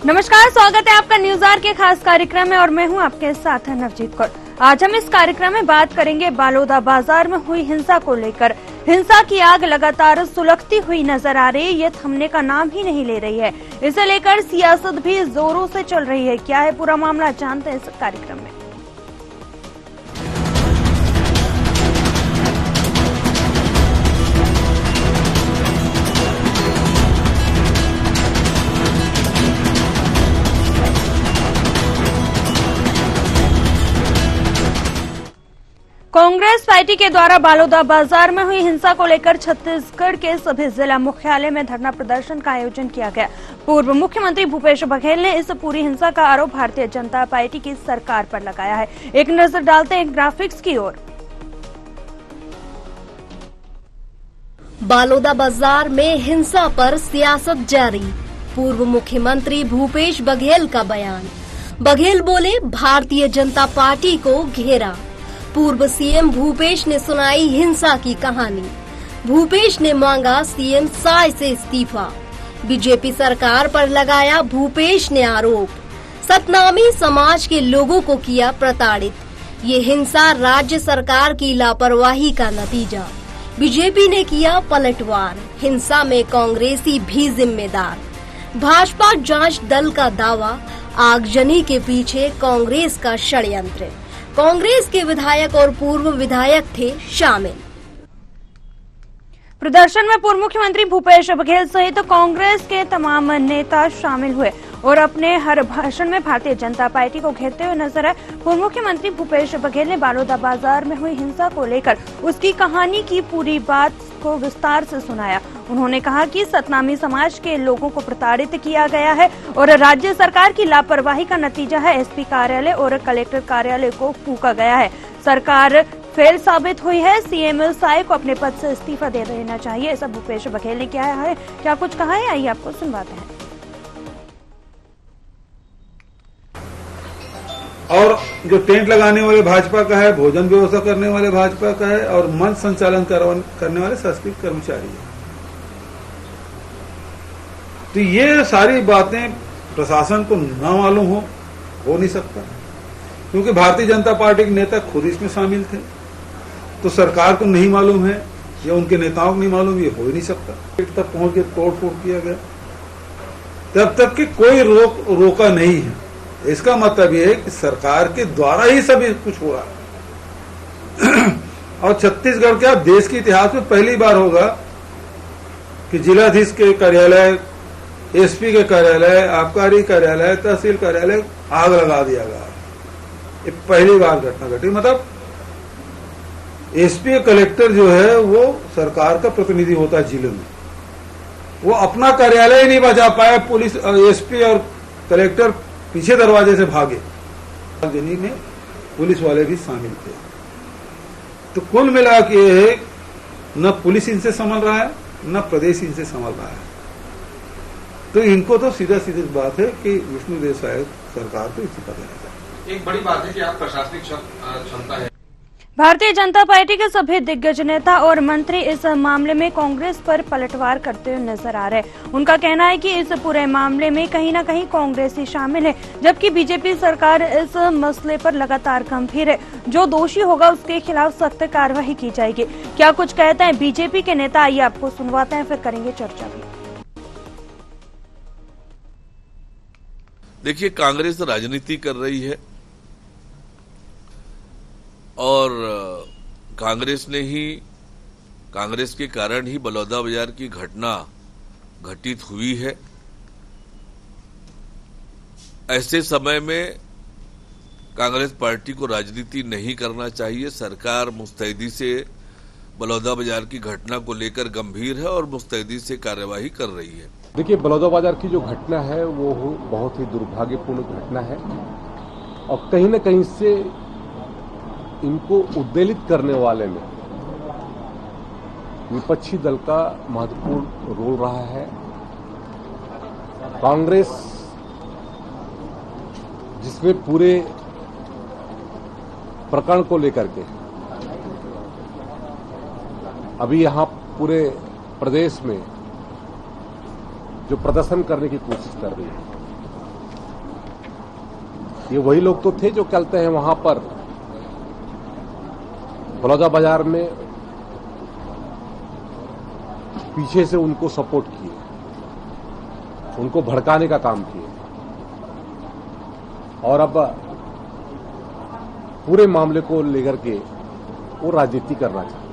नमस्कार, स्वागत है आपका न्यूज आवर के खास कार्यक्रम में और मैं हूं आपके साथ नवजीत कौर। आज हम इस कार्यक्रम में बात करेंगे बालोदा बाजार में हुई हिंसा को लेकर। हिंसा की आग लगातार सुलगती हुई नजर आ रही है, ये थमने का नाम ही नहीं ले रही है। इसे लेकर सियासत भी जोरों से चल रही है। क्या है पूरा मामला, जानते हैं इस कार्यक्रम में। कांग्रेस पार्टी के द्वारा बालोदा बाजार में हुई हिंसा को लेकर छत्तीसगढ़ के सभी जिला मुख्यालय में धरना प्रदर्शन का आयोजन किया गया। पूर्व मुख्यमंत्री भूपेश बघेल ने इस पूरी हिंसा का आरोप भारतीय जनता पार्टी की सरकार पर लगाया है। एक नजर डालते हैं ग्राफिक्स की ओर। बालोदा बाजार में हिंसा पर सियासत जारी, पूर्व मुख्यमंत्री भूपेश बघेल का बयान। बघेल बोले, भारतीय जनता पार्टी को घेरा। पूर्व सीएम भूपेश ने सुनाई हिंसा की कहानी। भूपेश ने मांगा सीएम साय से इस्तीफा। बीजेपी सरकार पर लगाया भूपेश ने आरोप। सतनामी समाज के लोगों को किया प्रताड़ित। ये हिंसा राज्य सरकार की लापरवाही का नतीजा। बीजेपी ने किया पलटवार। हिंसा में कांग्रेसी भी जिम्मेदार। भाजपा जांच दल का दावा, आगजनी के पीछे कांग्रेस का षड्यंत्र। कांग्रेस के विधायक और पूर्व विधायक थे शामिल। प्रदर्शन में पूर्व मुख्यमंत्री भूपेश बघेल सहित कांग्रेस के तमाम नेता शामिल हुए और अपने हर भाषण में भारतीय जनता पार्टी को घेरते हुए नजर आए। पूर्व मुख्यमंत्री भूपेश बघेल ने बालोदा बाजार में हुई हिंसा को लेकर उसकी कहानी की पूरी बात को विस्तार से सुनाया। उन्होंने कहा कि सतनामी समाज के लोगों को प्रताड़ित किया गया है और राज्य सरकार की लापरवाही का नतीजा है। एसपी कार्यालय और कलेक्टर कार्यालय को फूंका गया है। सरकार फेल साबित हुई है। सीएम साय को अपने पद से इस्तीफा दे देना चाहिए, ऐसा भूपेश बघेल ने किया है। क्या कुछ कहा है, आइए आपको सुनवाते हैं। और जो टेंट लगाने वाले भाजपा का है, भोजन व्यवस्था करने वाले भाजपा का है और मंच संचालन करने वाले संस्कृत कर्मचारी है। तो ये सारी बातें प्रशासन को न मालूम हो नहीं सकता, क्योंकि भारतीय जनता पार्टी के नेता खुद इसमें शामिल थे। तो सरकार को नहीं मालूम है या उनके नेताओं को नहीं मालूम, ये हो ही नहीं सकता। तब पहुंच के तोड़ फोड़ किया गया, तब तक कि कोई रोका नहीं है। इसका मतलब ये है कि सरकार के द्वारा ही सभी कुछ हो रहा है। और छत्तीसगढ़ के देश के इतिहास में पहली बार होगा कि जिलाधीश के कार्यालय, एसपी के कार्यालय, आबकारी कार्यालय, तहसील कार्यालय आग लगा दिया गया। ये पहली बार घटना घटी। मतलब एसपी कलेक्टर जो है वो सरकार का प्रतिनिधि होता है जिले में, वो अपना कार्यालय ही नहीं बचा पाया। पुलिस, एसपी और कलेक्टर पीछे दरवाजे से भागे। जनी में पुलिस वाले भी शामिल थे। तो कुल मिला के न पुलिस इनसे संभल रहा है, न प्रदेश इनसे संभल रहा है। तो इनको तो सीधा सीधी बात है कि विष्णुदेव साय सरकार को इस्तीफा देना चाहिए। एक बड़ी बात है कि आप प्रशासनिक क्षमता है। भारतीय जनता पार्टी के सभी दिग्गज नेता और मंत्री इस मामले में कांग्रेस पर पलटवार करते हुए नजर आ रहे हैं। उनका कहना है कि इस पूरे मामले में कहीं न कहीं कांग्रेस ही शामिल है, जबकि बीजेपी सरकार इस मसले पर लगातार गंभीर है। जो दोषी होगा उसके खिलाफ सख्त कार्रवाई की जाएगी। क्या कुछ कहते हैं बीजेपी के नेता, आइए आपको सुनवाते हैं, फिर करेंगे चर्चा भी। देखिए, कांग्रेस राजनीति कर रही है और कांग्रेस के कारण ही बलौदा बाजार की घटना घटित हुई है। ऐसे समय में कांग्रेस पार्टी को राजनीति नहीं करना चाहिए। सरकार मुस्तैदी से बलौदा बाजार की घटना को लेकर गंभीर है और मुस्तैदी से कार्यवाही कर रही है। देखिए, बलौदा बाजार की जो घटना है वो बहुत ही दुर्भाग्यपूर्ण घटना है और कहीं न कहीं से इनको उद्वेलित करने वाले में विपक्षी दल का महत्वपूर्ण रोल रहा है। कांग्रेस जिसमें पूरे प्रकरण को लेकर के अभी यहां पूरे प्रदेश में जो प्रदर्शन करने की कोशिश कर रही है, ये वही लोग तो थे जो कहते हैं वहां पर बलौदाबाजार में पीछे से उनको सपोर्ट किए, उनको भड़काने का काम किए और अब पूरे मामले को लेकर के वो राजनीति करना चाहते हैं।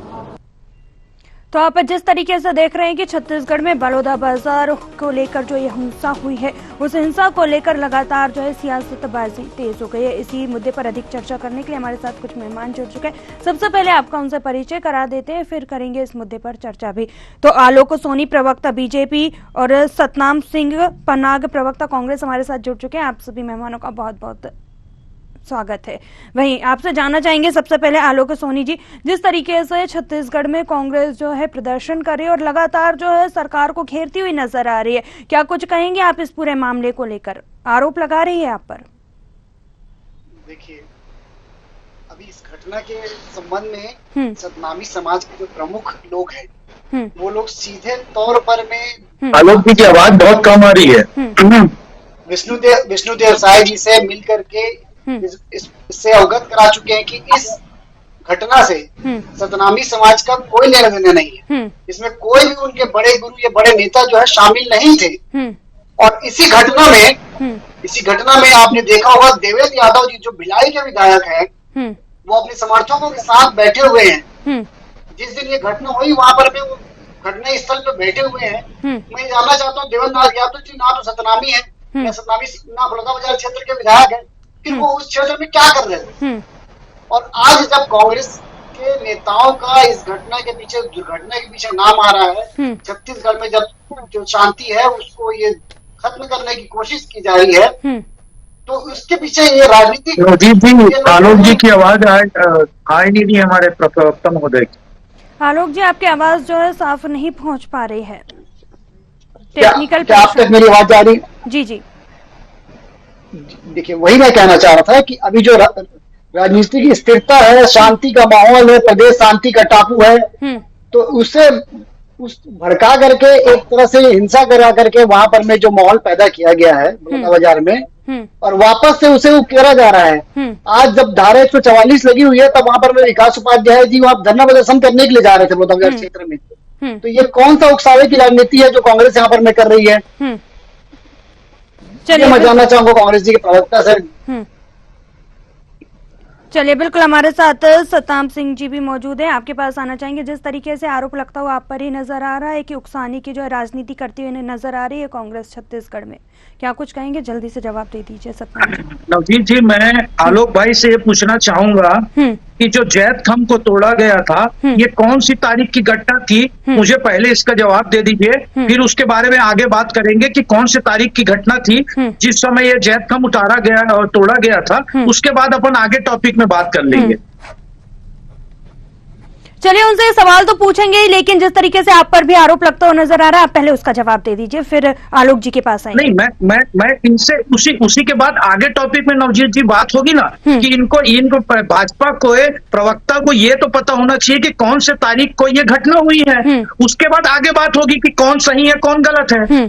तो आप जिस तरीके से देख रहे हैं कि छत्तीसगढ़ में बलौदाबाजार को लेकर जो ये हिंसा हुई है, उस हिंसा को लेकर लगातार जो है सियासतबाजी तेज हो गई है। इसी मुद्दे पर अधिक चर्चा करने के लिए हमारे साथ कुछ मेहमान जुड़ चुके हैं। सबसे पहले आपका उनसे परिचय करा देते हैं, फिर करेंगे इस मुद्दे पर चर्चा भी। तो आलोक सोनी, प्रवक्ता बीजेपी, और सतनाम सिंह पन्नाग, प्रवक्ता कांग्रेस, हमारे साथ जुड़ चुके हैं। आप सभी मेहमानों का बहुत बहुत स्वागत है। वहीं आपसे जानना चाहेंगे सबसे पहले आलोक सोनी जी, जिस तरीके से छत्तीसगढ़ में कांग्रेस जो है प्रदर्शन कर रही है और लगातार जो है सरकार को घेरती हुई नजर आ रही है, क्या कुछ कहेंगे आप इस पूरे मामले को लेकर? आरोप लगा रही है आप पर। देखिए, अभी इस घटना के संबंध में सतनामी समाज के जो प्रमुख लोग हैं वो लोग सीधे तौर पर में आलोक जी की आवाज बहुत कम आ रही है। विष्णुदेव साय जी से मिल करके इससे अवगत करा चुके हैं कि इस घटना से सतनामी समाज का कोई लेना देना नहीं है। इसमें कोई भी उनके बड़े गुरु या बड़े नेता जो है शामिल नहीं थे। और इसी घटना में आपने देखा होगा देवेंद्र यादव जी जो भिलाई के विधायक हैं, वो अपने समर्थकों के साथ बैठे हुए हैं। जिस दिन ये घटना हुई वहां पर भी वो घटना स्थल पे बैठे हुए हैं। मैं जानना चाहता हूँ देवेंद्र यादव जी ना तो सतनामी है, ना बलौदाबाजार क्षेत्र के विधायक है, फिर वो उस क्षेत्र में क्या कर रहे थे? और आज जब कांग्रेस के नेताओं का इस घटना के पीछे, दुर्घटना के पीछे नाम आ रहा है, छत्तीसगढ़ में जब जो शांति है उसको ये खत्म करने की कोशिश की जा रही है, तो उसके पीछे ये राजनीतिक। आलोक जी की आवाज आई नहीं हमारे प्रवक्ता महोदय की। आलोक जी, आपकी आवाज जो है साफ नहीं पहुंच पा रही है। टेक्निकल क्या आप तक मेरी आवाज आ रही है? जी जी। देखिए, वही मैं कहना चाह रहा था कि अभी जो राजनीतिक स्थिरता है, शांति का माहौल है, प्रदेश शांति का टापू है, तो उसे भड़का करके एक तरह से हिंसा करा करके वहां पर में जो माहौल पैदा किया गया है बलौदाबाजार में, और वापस से उसे उकेरा जा रहा है। आज जब धारा 144 लगी हुई है तब वहां पर में विकास उपाध्याय जी वहां धरना प्रदर्शन करने के लिए जा रहे थे बलौदाबाजार क्षेत्र में। तो ये कौन सा उकसावे की राजनीति है जो कांग्रेस यहाँ पर में कर रही है? चलिए, मैं जानना चाहूंगा कांग्रेस जी के प्रवक्ता सर। चलिए, बिल्कुल हमारे साथ सतनाम सिंह जी भी मौजूद हैं, आपके पास आना चाहेंगे। जिस तरीके से आरोप लगता हुआ आप पर ही नजर आ रहा है कि उकसाने की जो है राजनीति करती हुई नजर आ रही है कांग्रेस छत्तीसगढ़ में, क्या कुछ कहेंगे? जल्दी से जवाब दे दीजिए सतनाम जी। नवजीत जी, मैं आलोक भाई से ये पूछना चाहूंगा कि जो जैत थंब को तोड़ा गया था, ये कौन सी तारीख की घटना थी? मुझे पहले इसका जवाब दे दीजिए, फिर उसके बारे में आगे बात करेंगे कि कौन सी तारीख की घटना थी जिस समय ये जैत थंब उतारा गया और तोड़ा गया था। उसके बाद अपन आगे टॉपिक में बात कर लेंगे। चलिए, उनसे सवाल तो पूछेंगे ही, लेकिन जिस तरीके से आप पर भी आरोप लगता हुआ नजर आ रहा है, आप पहले उसका जवाब दे दीजिए, फिर आलोक जी के पास आएंगे। नहीं, मैं इनसे उसी के बाद आगे टॉपिक में नवजीत जी बात होगी ना कि इनको भाजपा को, प्रवक्ता को ये तो पता होना चाहिए कि कौन से तारीख को ये घटना हुई है। उसके बाद आगे बात होगी कि कौन सही है कौन गलत है।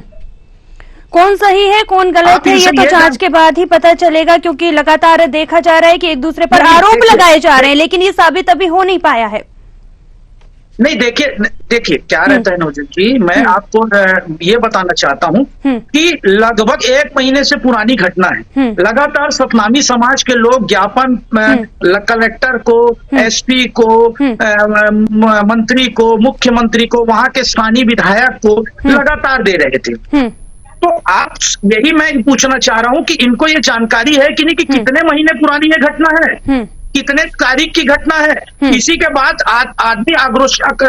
कौन सही है कौन गलत है ये तो जांच के बाद ही पता चलेगा, क्योंकि लगातार देखा जा रहा है कि एक दूसरे पर आरोप लगाए जा रहे हैं, लेकिन ये साबित अभी हो नहीं पाया है। नहीं, देखिए क्या रहता है नवजीत जी, मैं आपको ये बताना चाहता हूँ कि लगभग 1 महीने से पुरानी घटना है। लगातार सतनामी समाज के लोग ज्ञापन कलेक्टर को, एसपी को, मंत्री को, मुख्यमंत्री को, वहां के स्थानीय विधायक को लगातार दे रहे थे। तो आप यही मैं पूछना चाह रहा हूँ कि इनको ये जानकारी है कि नहीं कि कितने महीने पुरानी ये घटना है, कितने तारीख की घटना है। इसी के बाद आदमी आक्रोशक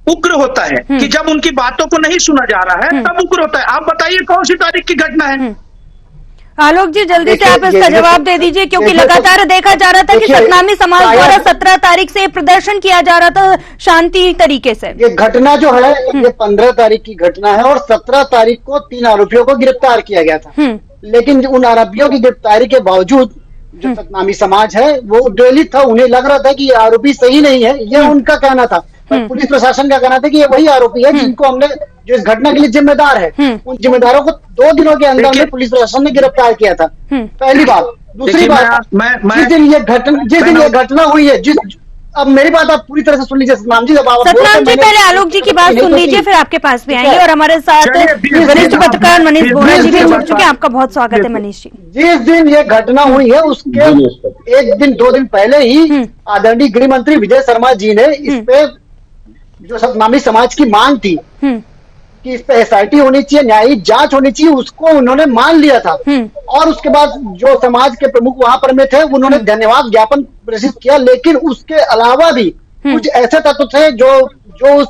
उग्र होता है कि जब उनकी बातों को नहीं सुना जा रहा है तब उग्र होता है। आप बताइए कौन सी तारीख की घटना है? आलोक जी, जल्दी से आप इसका जवाब दे दीजिए, क्योंकि लगातार देखा जा रहा था कि सतनामी समाज द्वारा 17 तारीख से प्रदर्शन किया जा रहा था शांति तरीके से। ये घटना जो है ये 15 तारीख की घटना है और 17 तारीख को 3 आरोपियों को गिरफ्तार किया गया था। लेकिन उन आरोपियों की गिरफ्तारी के बावजूद जो सतनामी समाज है वो उद्वेलित था, उन्हें लग रहा था कि ये आरोपी सही नहीं है, ये उनका कहना था। पर पुलिस प्रशासन का कहना था कि ये वही आरोपी है जिनको हमने, जो इस घटना के लिए जिम्मेदार है, उन जिम्मेदारों को 2 दिनों के अंदर में पुलिस प्रशासन ने गिरफ्तार किया था। पहली बात। दूसरी बात, जिस दिन ये घटना हुई है, अब मेरी बात आप पूरी तरह से सुन लीजिए सतनाम जी। सतनाम जी, पहले आलोक जी की बात सुन लीजिए, फिर आपके पास भी आएंगे। और हमारे साथ वरिष्ठ पत्रकार मनीष बोरा जी भी जुड़ चुके हैं। आपका बहुत स्वागत है मनीष जी। जिस दिन ये घटना हुई है उसके 1 दिन 2 दिन पहले ही आदरणीय गृह मंत्री विजय शर्मा जी ने इस पे जो सतनामी समाज की मांग थी कि इस पे SIT होनी चाहिए, न्यायिक जांच होनी चाहिए, उसको उन्होंने मान लिया था। और उसके बाद जो समाज के प्रमुख वहां पर में थे उन्होंने धन्यवाद ज्ञापन प्रेषित किया। लेकिन उसके अलावा भी कुछ ऐसे तत्व थे जो उस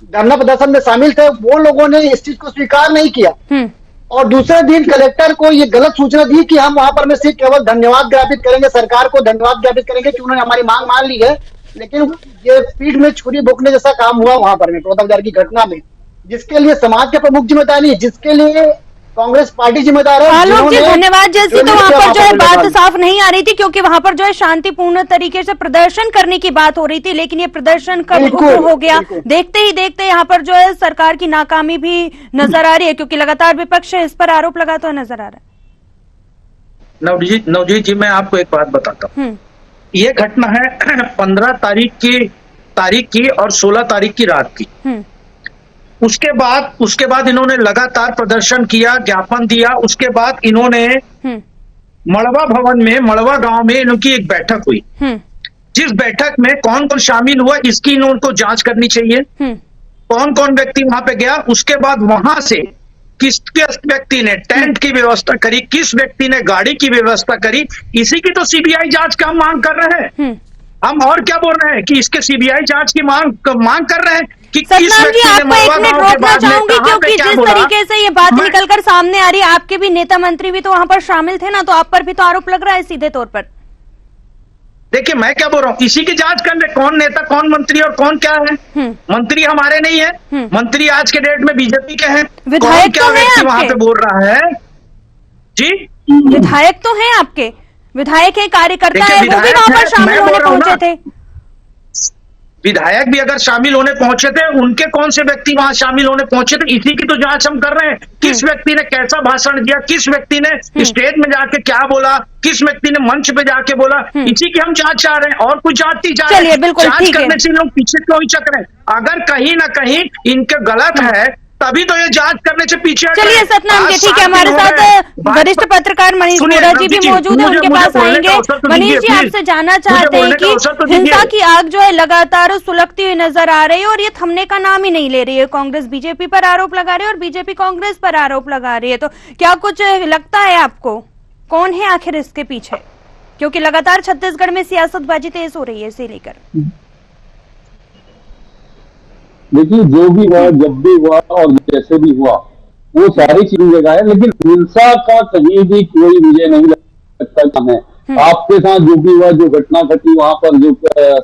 धरना प्रदर्शन में शामिल थे, वो लोगों ने इस चीज को स्वीकार नहीं किया। और दूसरे दिन कलेक्टर को ये गलत सूचना दी कि हम वहां पर में सिर्फ केवल धन्यवाद ज्ञापित करेंगे, सरकार को धन्यवाद ज्ञापित करेंगे कि उन्होंने हमारी मांग मान ली है। लेकिन ये पीठ में छुरी भोंकने जैसा काम हुआ वहां पर में बलौदा बाजार की घटना में, जिसके लिए समाज के प्रमुख जिम्मेदार नहीं, जिसके लिए कांग्रेस पार्टी जिम्मेदार है। आलोक जी, धन्यवाद जैसी तो वहां पर जो है बात साफ नहीं आ रही थी, क्योंकि वहां पर जो है शांतिपूर्ण तरीके से प्रदर्शन करने की बात हो रही थी। लेकिन ये प्रदर्शन कब हो गया, देखते ही देखते यहाँ पर जो है सरकार की नाकामी भी नजर आ रही है, क्योंकि लगातार विपक्ष इस पर आरोप लगाता हुआ नजर आ रहा है। नवजीत जी, मैं आपको एक बात बताता हूँ। ये घटना है 15 तारीख की और 16 तारीख की रात की। उसके बाद इन्होंने लगातार प्रदर्शन किया, ज्ञापन दिया। उसके बाद इन्होंने मड़वा भवन में, मड़वा गांव में इनकी एक बैठक हुई, जिस बैठक में कौन कौन शामिल हुआ इसकी इनको जांच करनी चाहिए। कौन कौन व्यक्ति वहां पे गया, उसके बाद वहां से किस व्यक्ति ने टेंट की व्यवस्था करी, किस व्यक्ति ने गाड़ी की व्यवस्था करी, इसी की तो CBI जांच का हम मांग कर रहे हैं। हम और क्या बोल रहे हैं कि इसके CBI जांच की मांग कर रहे हैं कि किस व्यक्ति ने मड़वा गांव के बाद में कहां पे क्या बोला। जिस तरीके से ये बात निकलकर सामने आ रही है, आपके भी नेता मंत्री भी तो वहां पर शामिल थे ना, तो आप पर भी तो आरोप लग रहा है सीधे तौर पर। देखिए, मैं क्या बोल रहा हूँ, इसी की जांच कर ले, कौन नेता, कौन मंत्री और कौन क्या है। मंत्री हमारे नहीं है, मंत्री आज के डेट में बीजेपी के हैं। विधायक क्या व्यक्ति वहां पे बोल रहा है जी? विधायक तो हैं आपके, विधायक है, कार्यकर्ता है, वो भी वहां पर शामिल होने पहुंचे थे। विधायक भी अगर शामिल होने पहुंचे थे, उनके कौन से व्यक्ति वहां शामिल होने पहुंचे थे, इसी की तो जांच हम कर रहे हैं। किस व्यक्ति ने कैसा भाषण दिया, किस व्यक्ति ने स्टेज में जाके क्या बोला, किस व्यक्ति ने मंच पे जाके बोला, इसी की हम जांच चाह रहे हैं। और कुछ जांच नहीं चाह रहे, जांच करने से लोग पीछे क्यों चक रहे हैं। अगर कहीं ना कहीं इनके गलत है तभी तो ये जांच करने से पीछे। चलिए सतनाम जी, ठीक है, हमारे साथ वरिष्ठ पत्रकार मनीष बोरा जी भी मौजूद है, उनके पास आएंगे। मनीष जी, आपसे जानना चाहते हैं कि हिंसा की आग जो है लगातार सुलगती हुई नजर आ रही है और ये थमने का नाम ही नहीं ले रही है। कांग्रेस बीजेपी पर आरोप लगा रही है और बीजेपी कांग्रेस पर आरोप लगा रही है, तो क्या कुछ लगता है आपको, कौन है आखिर इसके पीछे? क्योंकि लगातार छत्तीसगढ़ में सियासतबाजी तेज हो रही है इसे लेकर। देखिए, जो भी हुआ, जब भी हुआ और जैसे भी हुआ, वो सारी चीजें जगह है, लेकिन हिंसा का कहीं भी कोई मुझे नहीं लगता है। आपके साथ जो भी हुआ, जो घटना घटी वहां पर, जो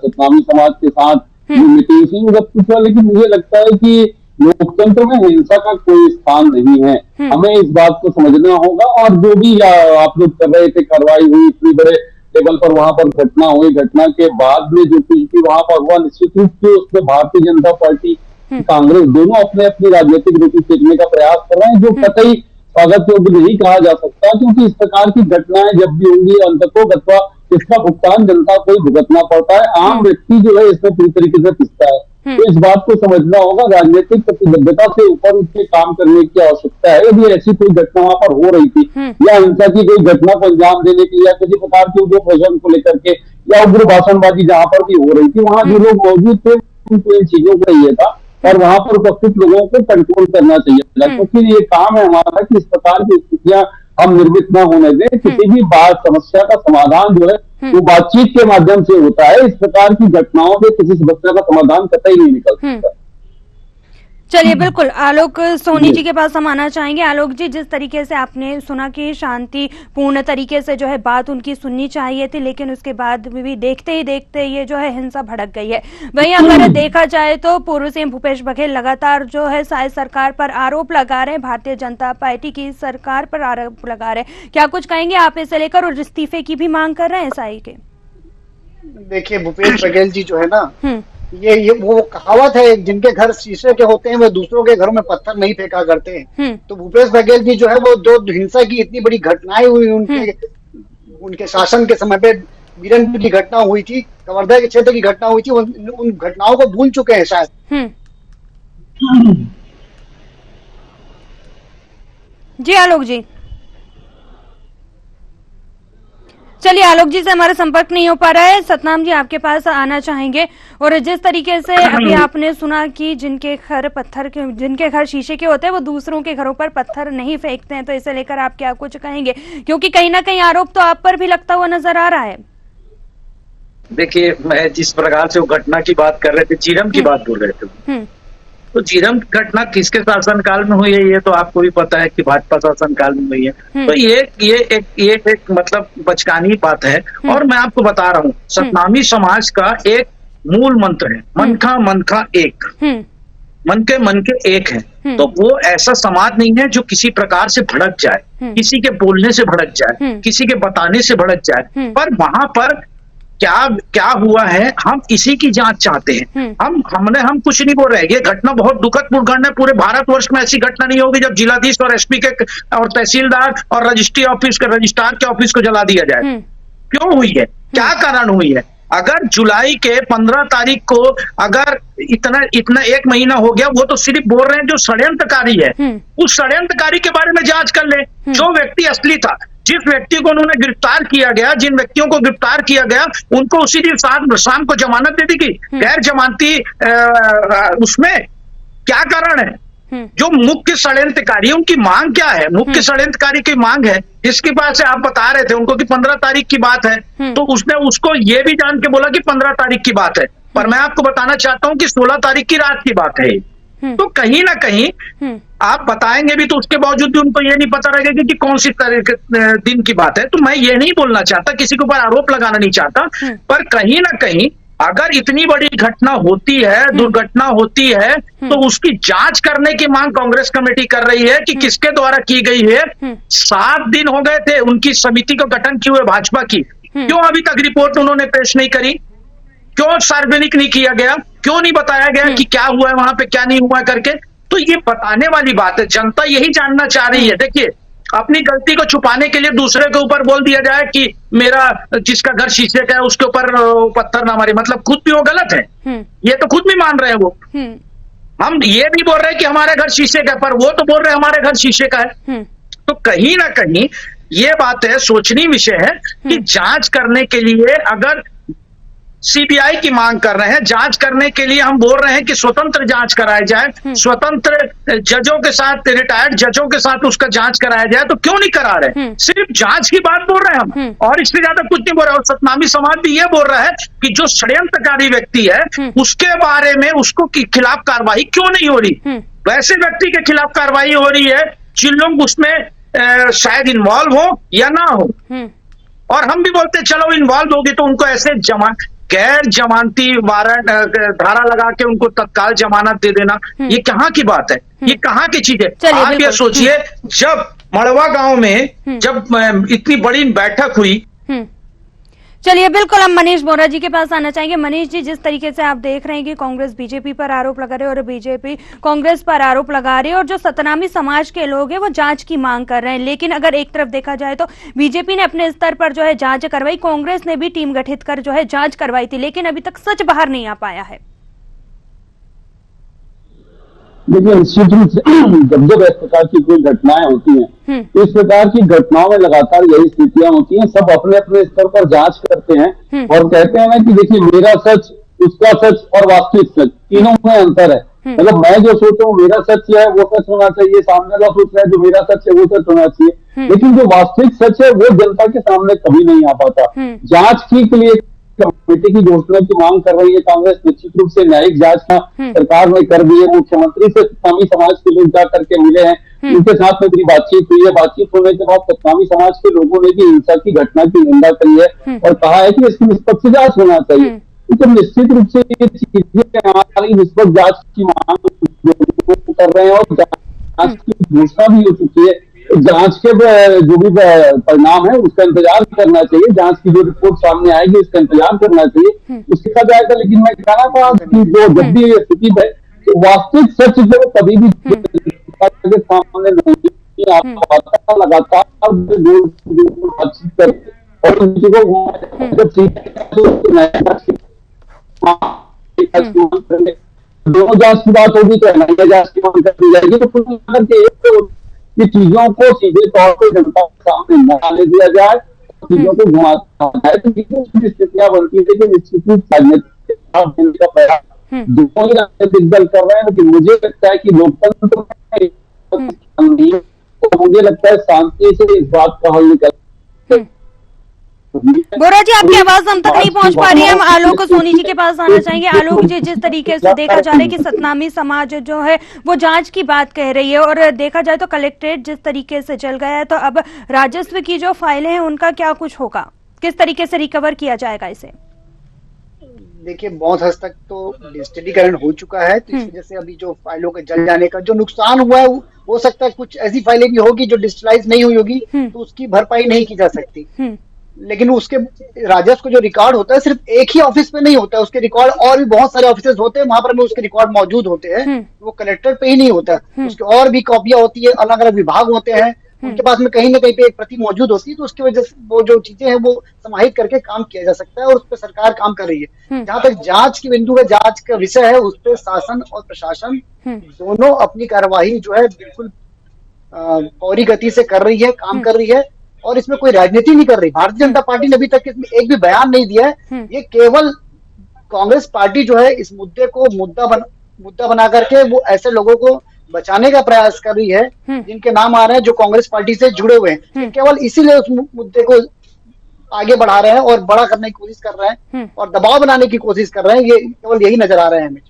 सतनामी समाज के साथ मीटिंग थी, सब कुछ हुआ, लेकिन मुझे लगता है कि लोकतंत्र में हिंसा का कोई स्थान नहीं है। हमें इस बात को समझना होगा। और जो भी आप लोग कर रहे थे, कार्रवाई हुई इतनी बड़े लेवल पर, वहां पर घटना हुई, घटना के बाद में जो कुछ भी वहां पर हुआ, निश्चित रूप से उसमें भारतीय जनता पार्टी, कांग्रेस दोनों अपने अपनी राजनीतिक नीति फेंकने का प्रयास कर रहे हैं, जो कतई स्वागत योग्य नहीं कहा जा सकता, क्योंकि इस प्रकार की घटनाएं जब भी होंगी अंततः इसका भुगतान जनता को ही भुगतना पड़ता है। आम व्यक्ति जो है इसमें पूरी तरीके से पिसता है। तो इस बात को समझना होगा, राजनीतिक प्रतिबद्धता से ऊपर उठ के काम करने की आवश्यकता है। यदि ऐसी कोई घटना वहां पर हो रही थी या हिंसा की कोई घटना को अंजाम देने के लिए या किसी प्रकार के उग्र प्रदर्शन को लेकर के या उग्र भाषणबाजी जहां पर भी हो रही थी, वहां जो लोग मौजूद थे उनको इन चीजों को चाहिए था और वहां पर उपस्थित लोगों को कंट्रोल करना चाहिए था। क्योंकि ये काम है हमारा कि इस प्रकार की स्थितियां हम निर्मित न होने दें। किसी भी बात, समस्या का समाधान जो है वो बातचीत के माध्यम से होता है। इस प्रकार की घटनाओं से किसी समस्या का समाधान कतई नहीं निकल सकता। चलिए, बिल्कुल आलोक सोनी जी के पास हम आना चाहेंगे। आलोक जी, जिस तरीके से आपने सुना कि शांतिपूर्ण तरीके से जो है बात उनकी सुननी चाहिए थी, लेकिन उसके बाद भी देखते ही देखते ये जो है हिंसा भड़क गई है। वहीं अगर देखा जाए तो पूर्व सीएम भूपेश बघेल लगातार जो है शायद सरकार पर आरोप लगा रहे हैं, भारतीय जनता पार्टी की सरकार पर आरोप लगा रहे हैं। क्या कुछ कहेंगे आप इसे लेकर, और इस्तीफे की भी मांग कर रहे हैं SI के? देखिए, भूपेश बघेल जी जो है ना, ये वो कहावत है, जिनके घर शीशे के होते हैं वो दूसरों के घरों में पत्थर नहीं फेंका करते हैं। तो भूपेश बघेल जी जो है वो जो हिंसा की इतनी बड़ी घटनाएं हुई उनके शासन के समय पे, बीरनपुर की घटना हुई थी, कवर्धा के क्षेत्र की घटना हुई थी, उन घटनाओं को भूल चुके हैं शायद। जी आलोक जी, चलिए आलोक जी से हमारा संपर्क नहीं हो पा रहा है। सतनाम जी आपके पास आना चाहेंगे। और जिस तरीके से अभी आपने सुना कि जिनके घर शीशे के होते हैं वो दूसरों के घरों पर पत्थर नहीं फेंकते हैं, तो इसे लेकर आप क्या कुछ कहेंगे, क्योंकि कहीं ना कहीं आरोप तो आप पर भी लगता हुआ नजर आ रहा है। देखिए, मैं जिस प्रकार से वो घटना की बात कर रहे थे, चीरम की बात बोल रहे थे, तो चीरम घटना किसके शासनकाल में हुई है ये तो आपको भी पता है कि भाजपा शासनकाल में हुई है। तो ये एक मतलब बचकानी बात है। और मैं आपको बता रहा हूँ, सतनामी समाज का एक मूल मंत्र है, मन का एक, मन के एक है। तो वो ऐसा समाज नहीं है जो किसी प्रकार से भड़क जाए, किसी के बोलने से भड़क जाए, किसी के बताने से भड़क जाए। पर वहां पर क्या हुआ है, हम इसी की जांच चाहते हैं। हम कुछ नहीं बोल रहे। ये घटना बहुत दुखद घटना है। पूरे भारतवर्ष में ऐसी घटना नहीं होगी जब जिलाधीश और एसपी के और तहसीलदार और रजिस्ट्रार के ऑफिस को जला दिया जाए। क्यों हुई है, क्या कारण हुई है? अगर जुलाई के 15 तारीख को अगर इतना 1 महीना हो गया, वो तो सिर्फ बोल रहे हैं जो षड्यंत्रकारी है उस षड्यंत्रकारी के बारे में जांच कर ले। जो व्यक्ति असली था, जिस व्यक्ति को उन्होंने गिरफ्तार किया गया, जिन व्यक्तियों को गिरफ्तार किया गया, उनको उसी दिन शाम को जमानत दे दी गई। गैर जमानती उसमें क्या कारण है? जो मुख्य षड्यंत्रकारी, उनकी मांग क्या है? मुख्य षड्यंत्रकारी की मांग है, जिसके पास से आप बता रहे थे उनको कि 15 तारीख की बात है, तो उसने उसको ये भी जान के बोला कि 15 तारीख की बात है। पर मैं आपको बताना चाहता हूं कि 16 तारीख की रात की बात है। तो कहीं ना कहीं आप बताएंगे भी तो उसके बावजूद भी उनको ये नहीं पता रहेगा कि कौन सी दिन की बात है। तो मैं ये नहीं बोलना चाहता, किसी के ऊपर आरोप लगाना नहीं चाहता, पर कहीं ना कहीं अगर इतनी बड़ी घटना होती है, दुर्घटना होती है, तो उसकी जांच करने की मांग कांग्रेस कमेटी कर रही है कि किसके द्वारा की गई है। 7 दिन हो गए थे उनकी समिति का गठन किए हुए भाजपा की, क्यों अभी तक रिपोर्ट उन्होंने पेश नहीं करी? क्यों सार्वजनिक नहीं किया गया? क्यों नहीं बताया गया कि क्या हुआ है वहां पे, क्या नहीं हुआ करके? तो ये बताने वाली बात है, जनता यही जानना चाह रही है। देखिए, अपनी गलती को छुपाने के लिए दूसरे के ऊपर बोल दिया जाए कि मेरा जिसका घर शीशे का है उसके ऊपर पत्थर ना मारे, मतलब खुद भी वो गलत है। ये तो खुद भी मान रहे हैं वो। हम ये भी बोल रहे हैं कि हमारे घर शीशे का है, पर वो तो बोल रहे हैं हमारे घर शीशे का है। तो कहीं ना कहीं ये बात है, सोचनीय विषय है कि जांच करने के लिए अगर सीबीआई की मांग कर रहे हैं, जांच करने के लिए हम बोल रहे हैं कि स्वतंत्र जांच कराया जाए, स्वतंत्र जजों के साथ, रिटायर्ड जजों के साथ उसका जांच कराया जाए, तो क्यों नहीं करा रहे? सिर्फ जांच की बात बोल रहे हैं हम, और इससे ज्यादा कुछ नहीं बोल रहे। और सतनामी समाज भी ये बोल रहा है कि जो षड्यंत्रकारी व्यक्ति है उसके बारे में उसको खिलाफ कार्रवाई क्यों नहीं हो रही? वैसे व्यक्ति के खिलाफ कार्रवाई हो रही है जिन लोग उसमें शायद इन्वॉल्व हो या ना हो। और हम भी बोलते चलो इन्वॉल्व होगी तो उनको ऐसे गैर जमानती वारंट धारा लगा के उनको तत्काल जमानत दे देना, ये कहाँ की बात है? ये कहाँ की चीज है? आप ये सोचिए, जब मड़वा गांव में जब इतनी बड़ी बैठक हुई। चलिए बिल्कुल, हम मनीष बोरा जी के पास आना चाहेंगे। मनीष जी, जिस तरीके से आप देख रहे हैं कि कांग्रेस बीजेपी पर आरोप लगा रहे हैं और बीजेपी कांग्रेस पर आरोप लगा रही है, और जो सतनामी समाज के लोग हैं वो जांच की मांग कर रहे हैं, लेकिन अगर एक तरफ देखा जाए तो बीजेपी ने अपने स्तर पर जो है जांच करवाई, कांग्रेस ने भी टीम गठित कर जो है जांच करवाई थी, लेकिन अभी तक सच बाहर नहीं आ पाया है। देखिए, निश्चित रूप से जब इस प्रकार की कोई घटनाएं होती हैं, तो इस प्रकार की घटनाओं में लगातार यही स्थितियां होती हैं। सब अपने अपने स्तर पर जांच करते हैं और कहते हैं ना कि देखिए, मेरा सच, उसका सच और वास्तविक सच, तीनों में अंतर है। मतलब मैं जो सोचता हूँ मेरा सच है वो सच होना चाहिए, सामने वाला सोच रहा है जो मेरा सच है वो सच होना चाहिए, लेकिन जो वास्तविक सच है वो जनता के सामने कभी नहीं आ पाता। जांच के लिए कमेटी की घोषणा की मांग कर रही है कांग्रेस। निश्चित रूप से न्यायिक जांच का सरकार ने कर दी है। मुख्यमंत्री से सतनामी समाज के लोग जा करके मिले हैं, उनके साथ में मेरी बातचीत हुई है। बातचीत होने के बाद सतनामी समाज के लोगों ने भी हिंसा की घटना की निंदा करी है और कहा है कि इसकी निष्पक्ष जांच होना चाहिए। तो निश्चित रूप से ये चीजें हमारी निष्पक्ष जांच की मांग कर रहे हैं और जांच की घोषणा भी हो चुकी है। जांच के जो भी परिणाम है उसका इंतजार करना चाहिए, जांच की जो रिपोर्ट सामने आएगी उसका इंतजार करना चाहिए, उसके साथ जाएगा। लेकिन मैं कहना था कि जो जब भी ये स्थिति है तो वास्तविक सच जो कभी भी सामने नहीं आता, लगातार बातचीत करके और उन चीजों को दोनों जांच की बात होगी तो एनआईए जांच की मांग कर दी जाएगी। तो कुल मिलाकर के ये चीजों को सीधे तौर पर जनता के सामने न आने दिया जाए, चीजों को घुमाया जाए, तो स्थितियां बनती है कि निश्चित राजनीतिक का प्रयास दोनों ही राजनीतिक दल कर रहे हैं। लेकिन मुझे लगता है कि लोकतंत्र में तो मुझे लगता है शांति से इस बात का हल निकल। बोरा जी, आपकी आवाज हम तक नहीं पहुंच पा रही है। हम आलोक सोनी जी के पास आना चाहेंगे। आलोक जी, जिस तरीके से देखा जा रहा है कि सतनामी समाज जो है वो जांच की बात कह रही है और देखा जाए तो कलेक्ट्रेट जिस तरीके से जल गया है, तो अब राजस्व की जो फाइलें हैं उनका क्या कुछ होगा, किस तरीके से रिकवर किया जाएगा इसे? देखिए, बहुत हद तक तो डिजिटलीकरण हो चुका है, तो इस वजह से अभी जो फाइलों के जल जाने का जो नुकसान हुआ है हो सकता है कुछ ऐसी फाइलें भी होगी जो डिजिटलाइज नहीं हुई होगी, तो उसकी भरपाई नहीं की जा सकती। लेकिन उसके राजस्व का जो रिकॉर्ड होता है सिर्फ एक ही ऑफिस में नहीं होता है, उसके रिकॉर्ड और भी बहुत सारे ऑफिस होते हैं, वहां पर उसके रिकॉर्ड मौजूद होते हैं, वो कलेक्टर पे ही नहीं होता, उसके और भी कॉपियां होती है, अलग अलग विभाग होते हैं, उनके पास में कहीं ना कहीं पे एक प्रति मौजूद होती है, तो उसकी वजह से वो जो चीजें हैं वो समाहित करके काम किया जा सकता है और उस पर सरकार काम कर रही है। जहां तक जांच की बिंदु है, जांच का विषय है, उस पर शासन और प्रशासन दोनों अपनी कार्यवाही जो है बिल्कुल फौरी गति से कर रही है, काम कर रही है और इसमें कोई राजनीति नहीं कर रही। भारतीय जनता पार्टी ने अभी तक इसमें एक भी बयान नहीं दिया है। ये केवल कांग्रेस पार्टी जो है इस मुद्दे को मुद्दा बना करके वो ऐसे लोगों को बचाने का प्रयास कर रही है जिनके नाम आ रहे हैं जो कांग्रेस पार्टी से जुड़े हुए हैं, केवल इसीलिए उस मुद्दे को आगे बढ़ा रहे हैं और बड़ा करने की कोशिश कर रहे हैं और दबाव बनाने की कोशिश कर रहे हैं। ये केवल यही नजर आ रहे हैं हमें।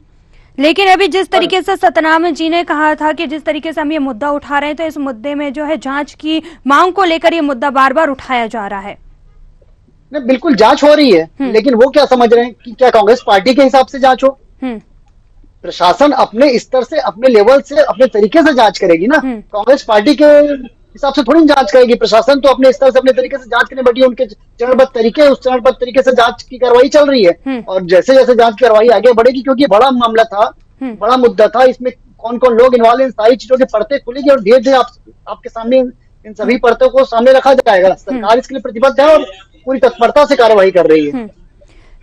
लेकिन अभी जिस तरीके से सतनाम जी ने कहा था कि जिस तरीके से हम ये मुद्दा उठा रहे हैं, तो इस मुद्दे में जो है जांच की मांग को लेकर ये मुद्दा बार बार उठाया जा रहा है। नहीं, बिल्कुल जांच हो रही है, लेकिन वो क्या समझ रहे हैं कि क्या कांग्रेस पार्टी के हिसाब से जांच हो? प्रशासन अपने स्तर से, अपने लेवल से, अपने तरीके से जांच करेगी ना। कांग्रेस पार्टी के हिसाब से थोड़ी जांच करेगी। प्रशासन तो अपने स्तर से, अपने तरीके से जांच करने बैठी है, उनके चरणबद्ध तरीके, उस चरणबद्ध तरीके से जांच की कार्रवाई चल रही है और जैसे जैसे जांच की कार्रवाई आगे बढ़ेगी, क्योंकि बड़ा मामला था, बड़ा मुद्दा था, इसमें कौन कौन लोग इन्वॉल्व, इन सारी चीजों की परतें खुलेगी और धीरे धीरे आपके सामने इन सभी परतों को सामने रखा जाएगा। सरकार इसके लिए प्रतिबद्ध है और पूरी तत्परता से कार्रवाई कर रही है।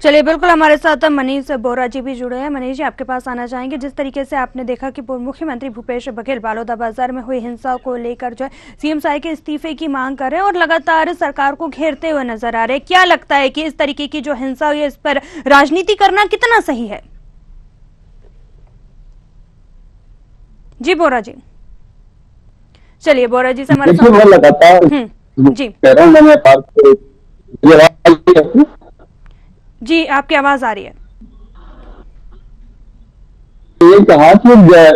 चलिए, बिल्कुल हमारे साथ मनीष बोरा जी भी जुड़े हैं। मनीष जी, आपके पास आना चाहेंगे। जिस तरीके से आपने देखा कि पूर्व मुख्यमंत्री भूपेश बघेल बालोदा बाजार में हुई हिंसा को लेकर जो है सीएम साई के इस्तीफे की मांग कर रहे हैं और लगातार सरकार को घेरते हुए नजर आ रहे हैं। क्या लगता है कि इस तरीके की जो हिंसा हुई है, इस पर राजनीति करना कितना सही है? जी बोरा जी, चलिए बोरा जी से हमारे लगातार जी जी, आपकी आवाज आ रही है। ये कहा कि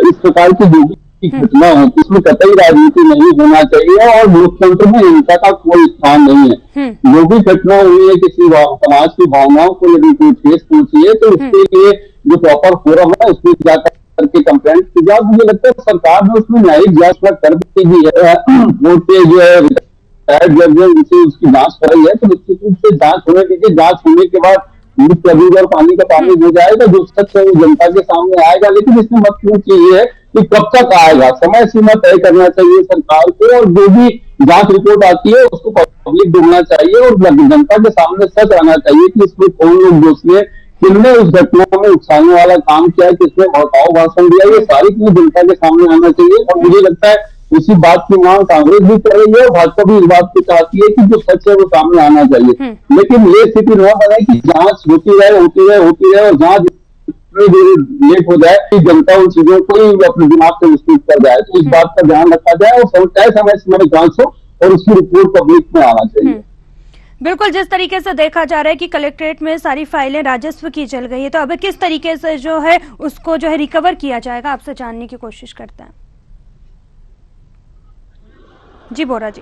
इस प्रकार की जो भी घटना है इसमें कतई राजनीति नहीं होना चाहिए और लोकतंत्र में हिंसा का कोई स्थान नहीं है। जो भी घटना हुई है, किसी समाज की भावनाओं को यदि कोई ठेस पहुंची है तो उसके लिए जो प्रॉपर फोरम है उसमें जाकर करके कंप्लेंट की जाए। मुझे लगता है सरकार ने उसमें न्यायिक जांच कर दी है, कोर्ट के जो है जज है उसकी जांच कर रही है, तो निश्चित रूप से जांच होने दीजिए। जांच होने के बाद और पानी का पानी हो जाएगा, जो सच है वो जनता के सामने आएगा। लेकिन इसमें महत्वपूर्ण चीज ये है कि कब तक आएगा, समय सीमा तय करना चाहिए सरकार को और जो भी जांच रिपोर्ट आती है उसको पब्लिक ढूंढना चाहिए और जनता के सामने सच आना चाहिए कि इसमें कौन लोग दोषी है, किसने उस घटना में उकसाने वाला काम किया, किसने भड़काऊ भाषण दिया, ये सारी चीजें जनता के सामने आना चाहिए। और मुझे लगता है इसी बात की मांग कांग्रेस भी कर रही है और भाजपा भी इस बात को चाहती है कि जो सच है वो सामने आना चाहिए। लेकिन ये स्थिति न बने कि जांच होती रहे और जांच इतनी देर लेट हो जाए कि जनता उन चीजों को ही अपने दिमाग से विस्तृत कर जाए। तो इस बात का ध्यान रखा जाए और तय समय सीमा में जांच हो और उसकी रिपोर्ट पब्लिक में आना चाहिए। बिल्कुल, जिस तरीके से देखा जा रहा है कि कलेक्ट्रेट में सारी फाइलें राजस्व की चल गई है, तो अब किस तरीके से जो है उसको जो है रिकवर किया जाएगा, आपसे जानने की कोशिश करते हैं। जी बोरा जी,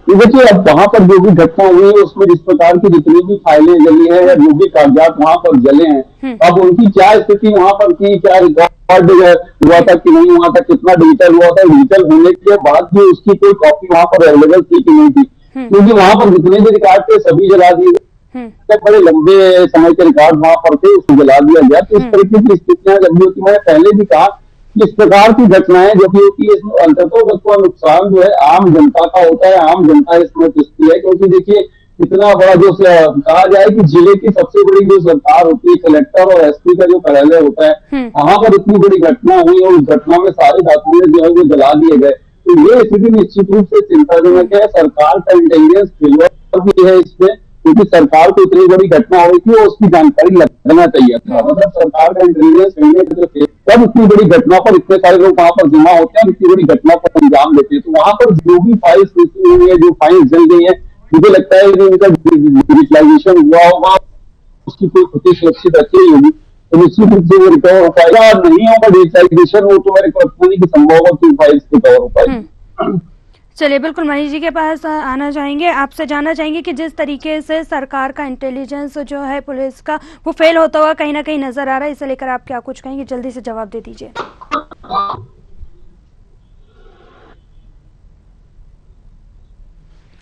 देखिए अब वहां पर जो भी घटना हुई है उसमें जिस प्रकार की जितनी भी फाइलें जली है, जो भी कागजात वहां पर जले हैं, अब उनकी क्या स्थिति वहां पर थी, क्या रिकॉर्ड रिकॉर्ड हुआ था कि नहीं हुआ था, कितना डिजिटल हुआ था, डिजिटल होने के बाद भी उसकी कोई कॉपी वहां पर अवेलेबल थी कि नहीं थी, क्योंकि वहां पर जितने भी रिकॉर्ड थे सभी जला दिए गए। बड़े लंबे समय के रिकॉर्ड वहां पर थे, उसको जला दिया गया। तो इस तरीके की स्थितियां जब भी होती, मैंने पहले भी कहा कि इस प्रकार की घटनाएं जो भी होती है इसमें अंततः नुकसान जो है आम जनता का होता है, आम जनता इसमें पिसती है। क्योंकि देखिए इतना बड़ा जो कहा जाए कि जिले की सबसे बड़ी जो सरकार होती है, कलेक्टर और एसपी का जो कार्यालय होता है, वहां पर इतनी बड़ी घटना हुई और उस घटना में सारे डॉक्यूमेंट जो है वो जला दिए गए। तो ये स्थिति निश्चित रूप से चिंताजनक है। सरकार का इंटेलिजेंस फेलियर भी है इसमें, क्योंकि सरकार को इतनी बड़ी घटना हुई थी और उसकी जानकारी लेना चाहिए था। मतलब सरकार का इंटेलिजेंस फेलियर तब इतनी बड़ी घटना पर इतने सारे लोग वहां पर जमा होते हैं, इतनी बड़ी घटना पर अंजाम देते हैं। तो वहां पर जो भी फाइल्स मिसी हुई है, जो फाइल्स जल गई है, मुझे लगता है कि इनका डिजिटलाइजेशन हुआ होगा, उसकी कोई प्रति सुरक्षित अच्छी होगी तो निश्चित रूप से वो रिकवर हो पाएगा। और नहीं होगा डिजिटलाइजेशन, वो तो मेरे को लगता नहीं कि संभव होगा कि फाइल्स रिकवर हो पाएगी। चलिए, बिल्कुल मनीष जी के पास आना चाहेंगे, आपसे जानना चाहेंगे कि जिस तरीके से सरकार का इंटेलिजेंस जो है पुलिस का वो फेल होता हुआ कहीं ना कहीं नजर आ रहा है, इसे लेकर आप क्या कुछ कहेंगे? जल्दी से जवाब दे दीजिए।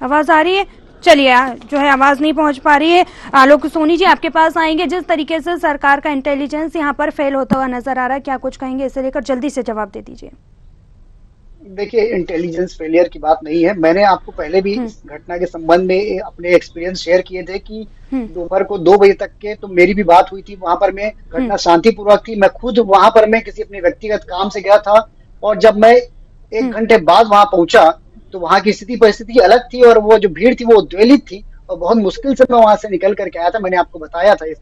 आवाज आ रही है? चलिए, जो है आवाज नहीं पहुंच पा रही है। आलोक सोनी जी आपके पास आएंगे। जिस तरीके से सरकार का इंटेलिजेंस यहाँ पर फेल होता हुआ नजर आ रहा है, क्या कुछ कहेंगे? इसे लेकर जल्दी से जवाब दे दीजिए। देखिए, इंटेलिजेंस फेलियर की बात नहीं है। मैंने आपको पहले भी इस घटना के संबंध में अपने एक्सपीरियंस शेयर किए थे कि दोपहर को 2 बजे तक के तो मेरी भी बात हुई थी। वहां पर मैं घटना शांतिपूर्वक थी। मैं खुद वहां पर मैं किसी अपने व्यक्तिगत काम से गया था और जब मैं 1 घंटे बाद वहां पहुंचा तो वहां की स्थिति परिस्थिति अलग थी और वो जो भीड़ थी वो उद्वेलित थी और बहुत मुश्किल से मैं वहां से निकल करके आया था। मैंने आपको बताया था इस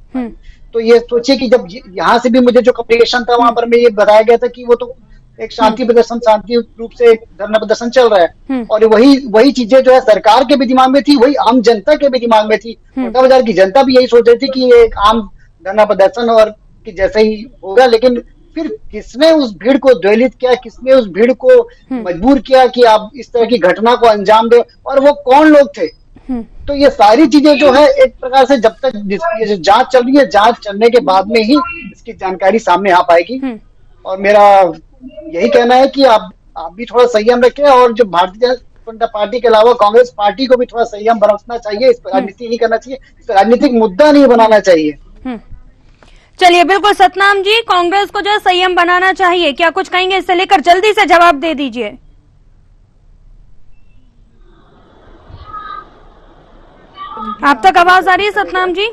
तो ये सोचिए कि जब यहाँ से भी मुझे जो कम्युनिकेशन था वहां पर मैं ये बताया गया था कि वो तो एक शांति रूप से धरना प्रदर्शन चल रहा है और वही चीजें जो है सरकार के भी दिमाग में थी, वही आम जनता के भी दिमाग में थी। बड़ौदा बाजार की जनता भी यही सोच रही थी कि ये एक आम धरना प्रदर्शन और कि जैसे ही होगा, लेकिन फिर किसने उस भीड़ को द्वेलित किया, किसने उस भीड़ को मजबूर किया कि आप इस तरह की घटना को अंजाम दे, और वो कौन लोग थे? तो ये सारी चीजें जो है एक प्रकार से जब तक ये जो जांच चल रही है, जांच चलने के बाद में ही इसकी जानकारी सामने आ पाएगी। और मेरा यही कहना है कि आप भी थोड़ा संयम रखें और जो भारतीय जनता पार्टी के अलावा कांग्रेस पार्टी को भी थोड़ा संयम बरतना चाहिए। इस पर राजनीति नहीं करना चाहिए, इस पर राजनीतिक मुद्दा नहीं बनाना चाहिए। चलिए, बिल्कुल सतनाम जी, कांग्रेस को जो संयम बनाना चाहिए, क्या कुछ कहेंगे? इससे लेकर जल्दी से जवाब दे दीजिए। आप तक आवाज आ रही है सतनाम जी?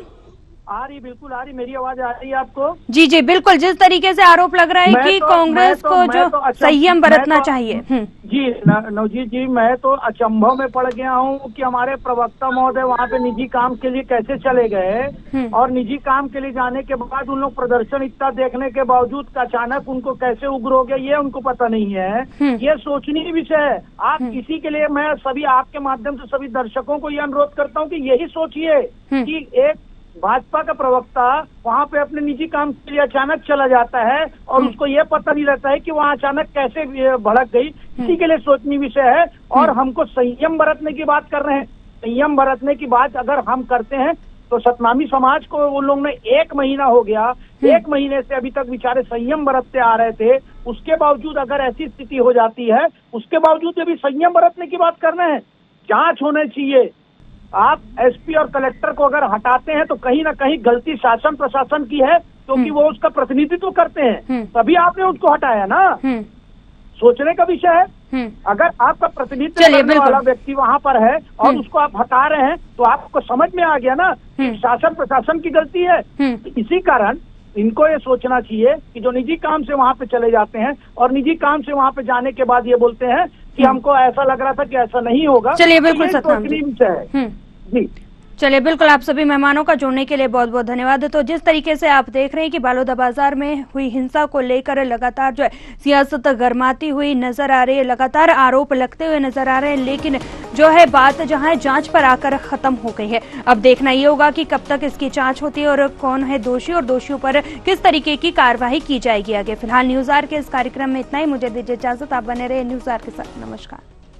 आ रही, बिल्कुल आ रही। मेरी आवाज आ रही है आपको? जी जी बिल्कुल। जिस तरीके से आरोप लग रहा है कि कांग्रेस को जो संयम बरतना चाहिए। जी नवजीत जी, मैं तो अचंभव में पड़ गया हूँ कि हमारे प्रवक्ता महोदय वहाँ पे निजी काम के लिए कैसे चले गए और निजी काम के लिए जाने के बाद उन लोग प्रदर्शन इतना देखने के बावजूद अचानक उनको कैसे उग्र हो गया, ये उनको पता नहीं है। ये सोचनीय विषय है। आप इसी के लिए मैं सभी आपके माध्यम से सभी दर्शकों को ये अनुरोध करता हूँ कि यही सोचिए कि एक भाजपा का प्रवक्ता वहाँ पे अपने निजी काम के लिए अचानक चला जाता है और उसको ये पता नहीं रहता है कि वहाँ अचानक कैसे भड़क गई। इसी के लिए सोचनीय विषय है। और हमको संयम बरतने की बात कर रहे हैं। संयम बरतने की बात अगर हम करते हैं तो सतनामी समाज को उन लोगों ने 1 महीना हो गया, 1 महीने से अभी तक बेचारे संयम बरतते आ रहे थे। उसके बावजूद अगर ऐसी स्थिति हो जाती है, उसके बावजूद अभी संयम बरतने की बात कर रहे हैं। जांच होनी चाहिए। आप एसपी और कलेक्टर को अगर हटाते हैं तो कहीं ना कहीं गलती शासन प्रशासन की है, क्योंकि वो उसका प्रतिनिधित्व करते हैं, तभी आपने उसको हटाया ना। सोचने का विषय है। अगर आपका प्रतिनिधित्व करने वाला व्यक्ति वहां पर है और उसको आप हटा रहे हैं तो आपको समझ में आ गया ना कि शासन प्रशासन की गलती है। इसी कारण इनको ये सोचना चाहिए कि जो निजी काम से वहां पे चले जाते हैं और निजी काम से वहां पे जाने के बाद ये बोलते हैं कि हमको ऐसा लग रहा था कि ऐसा नहीं होगा। चलिए, बिल्कुल सतनाम जी। चलिए, बिल्कुल आप सभी मेहमानों का जुड़ने के लिए बहुत बहुत धन्यवाद। तो जिस तरीके से आप देख रहे हैं कि बलौदा बाजार में हुई हिंसा को लेकर लगातार जो है सियासत गरमाती हुई नजर आ रही है, लगातार आरोप लगते हुए नजर आ रहे हैं, लेकिन जो है बात जहां है जांच पर आकर खत्म हो गई है। अब देखना ये होगा कि कब तक इसकी जांच होती है और कौन है दोषी और दोषियों पर किस तरीके की कार्रवाई की जाएगी आगे। फिलहाल न्यूज आवर के इस कार्यक्रम में इतना ही। मुझे दीजिए इजाजत। आप बने रहे न्यूज आवर के साथ। नमस्कार।